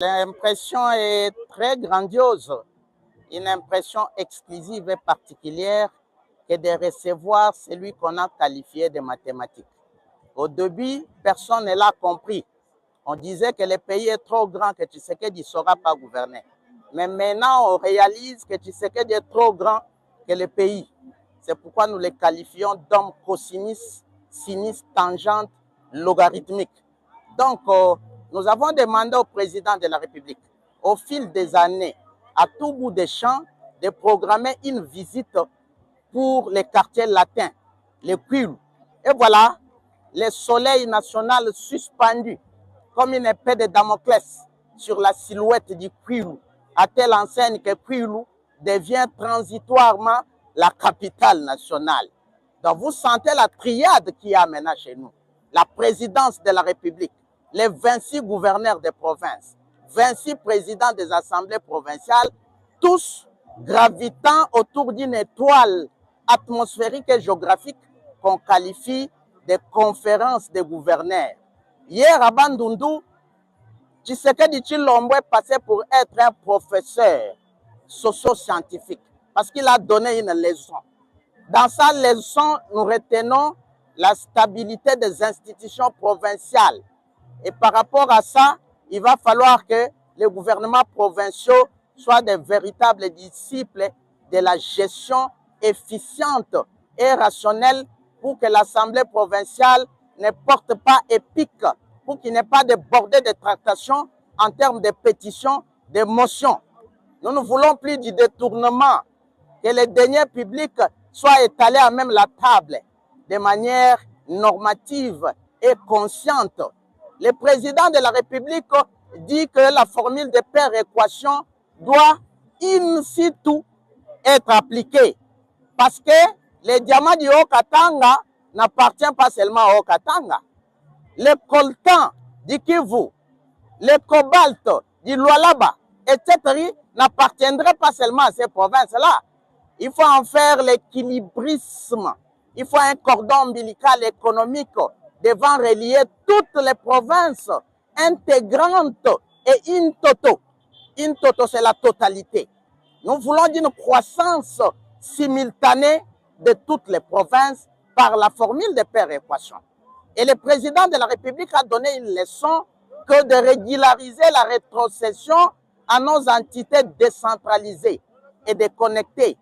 L'impression est très grandiose, une impression exclusive et particulière que de recevoir celui qu'on a qualifié de mathématique. Au début, personne ne l'a compris. On disait que le pays est trop grand, que Tshisekedi ne saura pas gouverner. Mais maintenant, on réalise que Tshisekedi est trop grand que le pays. C'est pourquoi nous le qualifions d'homme cosinus, sinus, tangente, logarithmique. Donc, nous avons demandé au président de la République, au fil des années, à tout bout des champs, de programmer une visite pour les quartiers latins, les Kwilu. Et voilà, le soleil national suspendu comme une épée de Damoclès sur la silhouette du Kwilu, à telle enseigne que Kwilu devient transitoirement la capitale nationale. Donc vous sentez la triade qu'il y a maintenant chez nous. La présidence de la République, les 26 gouverneurs des provinces, 26 présidents des assemblées provinciales, tous gravitant autour d'une étoile atmosphérique et géographique qu'on qualifie de conférence des gouverneurs. Hier à Bandundu, Tshisekedi Tshilombo est passé pour être un professeur socio-scientifique parce qu'il a donné une leçon. Dans sa leçon, nous retenons la stabilité des institutions provinciales. Et par rapport à ça, il va falloir que les gouvernements provinciaux soient des véritables disciples de la gestion efficiente et rationnelle pour que l'Assemblée provinciale ne porte pas épique, pour qu'il n'y ait pas de bordée de tractation en termes de pétitions, de motions. Nous ne voulons plus du détournement, que les deniers publics soient étalés à même la table de manière normative et consciente. Le président de la République dit que la formule de péréquation doit in situ être appliquée parce que les diamants du Haut-Katanga n'appartiennent pas seulement au Haut-Katanga. Le coltan du Kivu, le cobalt du Lualaba, etc. n'appartiendraient pas seulement à ces provinces-là. Il faut en faire l'équilibrisme. Il faut un cordon ombilical économique devant relier toutes les provinces intégrantes et in toto. In toto, c'est la totalité. Nous voulons d'une croissance simultanée de toutes les provinces par la formule de péréquation. Et le président de la République a donné une leçon que de régulariser la rétrocession à nos entités décentralisées et déconnectées.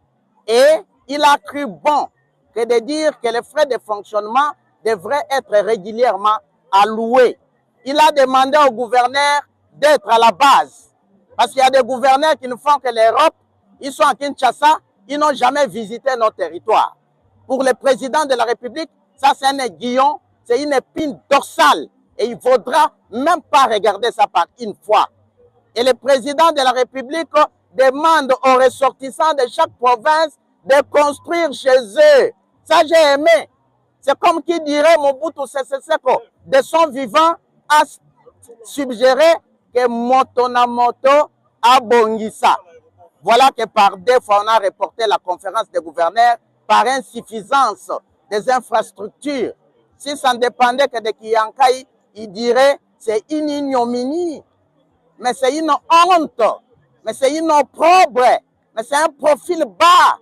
Et il a cru bon que de dire que les frais de fonctionnement devraient être régulièrement alloués. Il a demandé aux gouverneurs d'être à la base. Parce qu'il y a des gouverneurs qui ne font que l'Europe, ils sont à Kinshasa, ils n'ont jamais visité nos territoires. Pour le président de la République, ça c'est un aiguillon, c'est une épine dorsale. Et il ne faudra même pas regarder ça par une fois. Et le président de la République demande aux ressortissants de chaque province de construire chez eux. Ça, j'ai aimé. C'est comme qui dirait Mobutu Sese Seko, de son vivant, a suggéré que Motonamoto a Bongissa. Voilà que par deux fois, on a reporté la conférence des gouverneurs par insuffisance des infrastructures. Si ça ne dépendait que de Kiyankai, il dirait c'est une ignominie. Mais c'est une honte, mais c'est une opprobre, mais c'est un profil bas.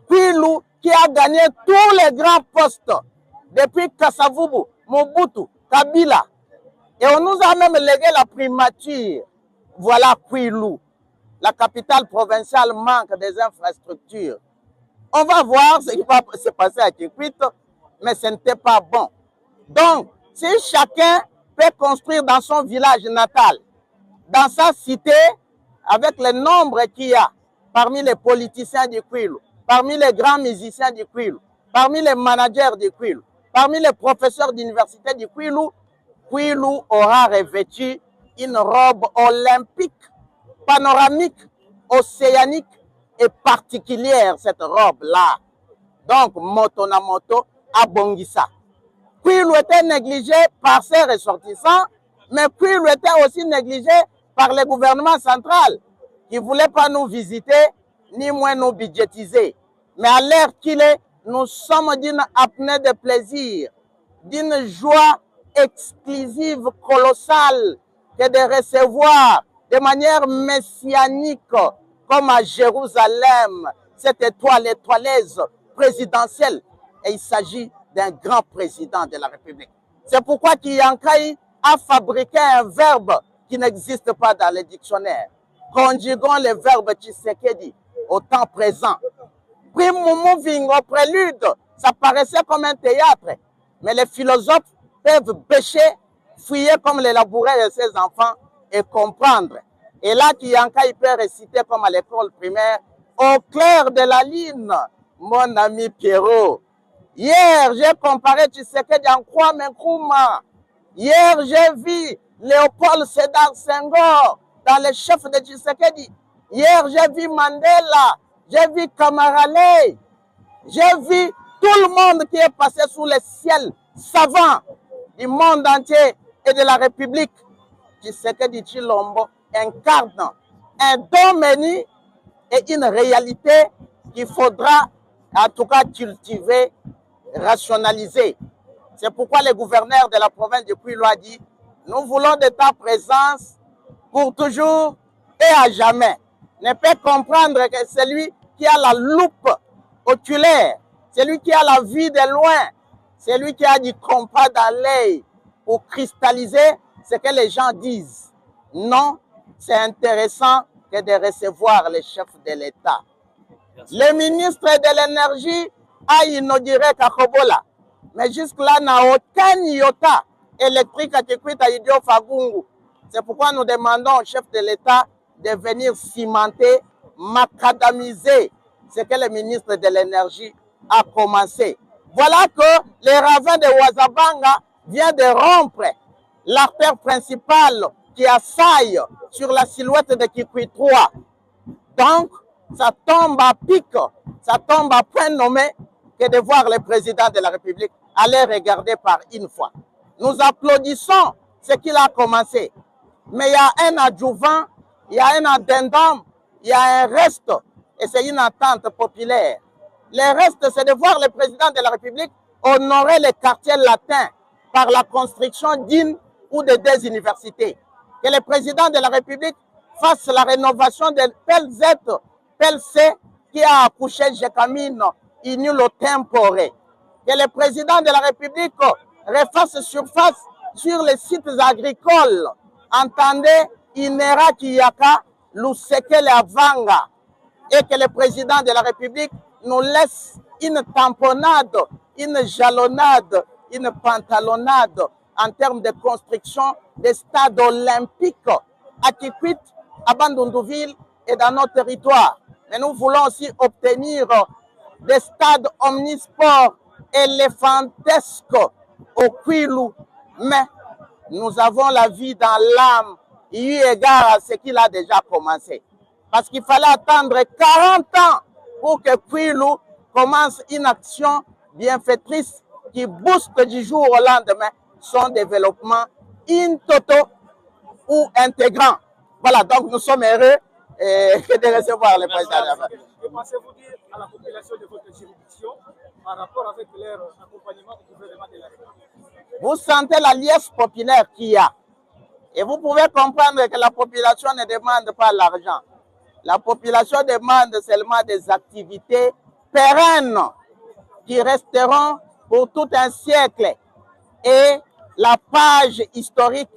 Kwilu qui a gagné tous les grands postes depuis Kasavubu, Mobutu, Kabila. Et on nous a même légué la primature. Voilà Kwilu. La capitale provinciale manque des infrastructures. On va voir ce qui va se passer à Kikwit, mais ce n'était pas bon. Donc, si chacun peut construire dans son village natal, dans sa cité, avec le nombre qu'il y a parmi les politiciens du Kwilu, parmi les grands musiciens du Kwilu, parmi les managers du Kwilu, parmi les professeurs d'université du Kwilu, Kwilu aura revêtu une robe olympique, panoramique, océanique et particulière, cette robe-là. Donc, Motonamoto a Bongissa. Kwilu était négligé par ses ressortissants, mais Kwilu était aussi négligé par le gouvernement central qui ne voulait pas nous visiter, ni moins nous budgétiser. Mais à l'heure qu'il est, nous sommes d'une apnée de plaisir, d'une joie exclusive, colossale, que de recevoir de manière messianique, comme à Jérusalem, cette étoileuse présidentielle. Et il s'agit d'un grand président de la République. C'est pourquoi Kiyankai a fabriqué un verbe qui n'existe pas dans les dictionnaires. Conjuguons le verbe Tshisekedi au temps présent. Primo moving au prélude, ça paraissait comme un théâtre, mais les philosophes peuvent bêcher, fouiller comme les laboureurs de ses enfants et comprendre. Et là, Kiyanka, il peut réciter comme à l'école primaire, au clair de la ligne, mon ami Pierrot. Hier, j'ai comparé Tshisekedi en Kwame Nkrumah. Hier, j'ai vu Léopold Sédar Senghor dans les chefs de Tshisekedi. Hier, j'ai vu Mandela, j'ai vu Kamara Ley, j'ai vu tout le monde qui est passé sous le ciel savant du monde entier et de la République. Tshisekedi Tshilombo incarne un domaine et une réalité qu'il faudra en tout cas cultiver, rationaliser. C'est pourquoi le gouverneur de la province de Kwilu a dit « Nous voulons de ta présence pour toujours et à jamais. » Ne peut comprendre que celui qui a la loupe oculaire, celui qui a la vue de loin, celui qui a du compas dans l'œil pour cristalliser ce que les gens disent. Non, c'est intéressant que de recevoir les chefs de l'État. Le ministre de l'Énergie a inauguré Kakobola, mais jusque-là n'a aucun iota électrique à Kikwit à Idio Fagungu. C'est pourquoi nous demandons au chef de l'État de venir cimenter, macadamiser ce que le ministre de l'Énergie a commencé. Voilà que les ravins de Ouazabanga viennent de rompre l'artère principale qui assaille sur la silhouette de Kikwit 3. Donc, ça tombe à pic, ça tombe à point nommé que de voir le président de la République aller regarder par une fois. Nous applaudissons ce qu'il a commencé. Mais il y a un adjuvant, il y a un addendum, il y a un reste, et c'est une attente populaire. Le reste, c'est de voir le président de la République honorer les quartiers latins par la construction d'une ou de deux universités. Que le président de la République fasse la rénovation de PLC qui a accouché Jekamine Inulo Tempore. Que le président de la République refasse surface sur les sites agricoles. Entendez Inera Kiyaka, Lusekele Avanga. Et que le président de la République nous laisse une tamponnade, une jalonnade, une pantalonnade en termes de construction des stades olympiques à Kikwit, à Bandundouville et dans nos territoires. Mais nous voulons aussi obtenir des stades omnisports éléphantesques au Kwilu. Mais nous avons la vie dans l'âme, eu égard à ce qu'il a déjà commencé. Parce qu'il fallait attendre 40 ans pour que Kwilu commence une action bienfaitrice qui booste du jour au lendemain son développement in toto ou intégrant. Voilà, donc nous sommes heureux de recevoir le président de la République. Que pensez-vous dire à la population de votre juridiction par rapport avec leur accompagnement au gouvernement de la République? Vous sentez la liesse populaire qu'il y a. Et vous pouvez comprendre que la population ne demande pas l'argent. La population demande seulement des activités pérennes qui resteront pour tout un siècle. Et la page historique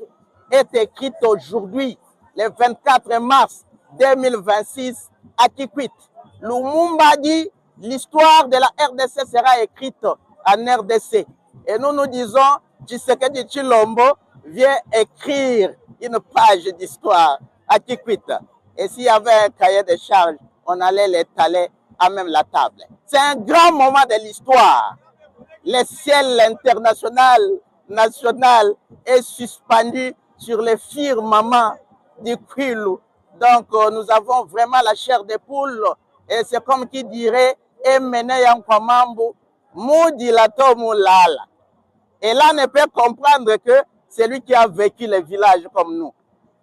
est écrite aujourd'hui, le 24 mars 2026, à Kikwit. Lumumba dit l'histoire de la RDC sera écrite en RDC. Et nous nous disons, Tshisekedi Tshilombo vient écrire une page d'histoire à Kikwit. Et s'il y avait un cahier de charges, on allait l'étaler à même la table. C'est un grand moment de l'histoire. Le ciel international, national est suspendu sur les firmaments du Kwilu. Donc, nous avons vraiment la chair de poule. Et c'est comme qui dirait, Emene Yankwamambu, Moudilato Moulala. Et là, on ne peut comprendre que c'est lui qui a vécu les villages comme nous.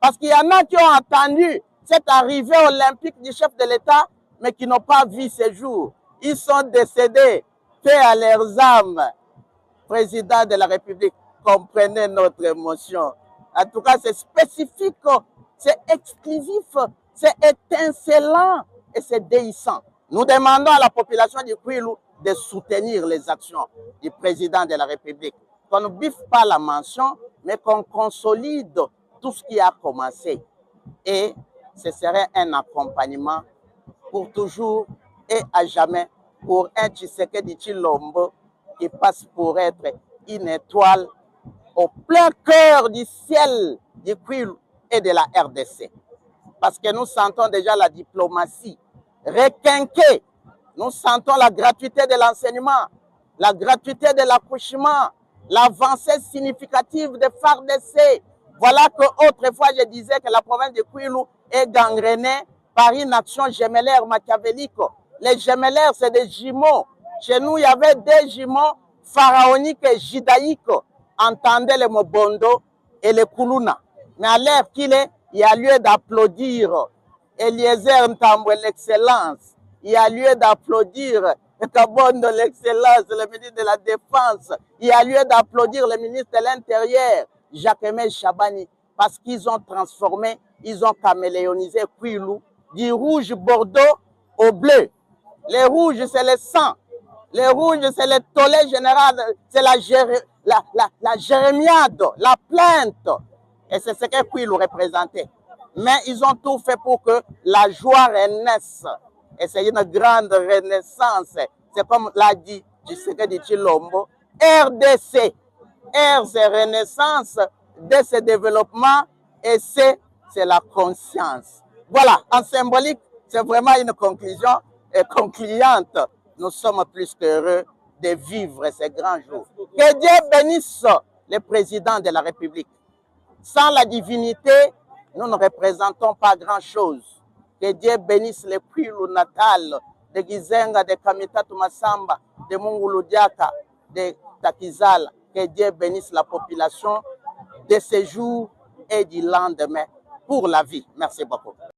Parce qu'il y en a qui ont attendu cette arrivée olympique du chef de l'État, mais qui n'ont pas vu ces jours. Ils sont décédés, paix à leurs âmes. Président de la République, comprenez notre émotion. En tout cas, c'est spécifique, c'est exclusif, c'est étincelant et c'est déhissant. Nous demandons à la population du Kwilu de soutenir les actions du président de la République. Qu'on ne biffe pas la mention, mais qu'on consolide tout ce qui a commencé. Et ce serait un accompagnement pour toujours et à jamais pour un Tshisekedi Tshilombo qui passe pour être une étoile au plein cœur du ciel du Kwilu et de la RDC. Parce que nous sentons déjà la diplomatie requinquée. Nous sentons la gratuité de l'enseignement, la gratuité de l'accouchement, l'avancée significative des FARDC. Voilà que autrefois je disais que la province de Kwilu est gangrénée par une action gemellaire machiavélique. Les gemellaires, c'est des jumeaux. Chez nous, il y avait des jumeaux pharaoniques et judaïques. Entendez le Mobondo et le Kuluna. Mais à l'heure qu'il est, il y a lieu d'applaudir Eliezer Ntambwe, l'excellence. Il y a lieu d'applaudir Kabondo, l'excellence, le ministre de la Défense. Il y a lieu d'applaudir le ministre de l'Intérieur, Jacques-Aimé Chabani, parce qu'ils ont transformé, ils ont caméléonisé Kwilu du rouge Bordeaux au bleu. Les rouges, c'est le sang. Les rouges, c'est le tollé général, c'est la jérémiade, la plainte. Et c'est ce que Kwilu représentait. Mais ils ont tout fait pour que la joie renaisse. Et c'est une grande renaissance. C'est comme l'a dit Tshisekedi Tshilombo. RDC. R, c'est renaissance. D, c'est développement. Et C, c'est la conscience. Voilà, en symbolique, c'est vraiment une conclusion concluante. Nous sommes plus qu'heureux de vivre ces grands jours. Que Dieu bénisse le président de la République. Sans la divinité, nous ne représentons pas grand-chose. Que Dieu bénisse le Kwilu natal de Gizenga, de Kamitatu Masamba, de Mungulu Diaka, de Takizala. Que Dieu bénisse la population de ces jours et du lendemain pour la vie. Merci beaucoup.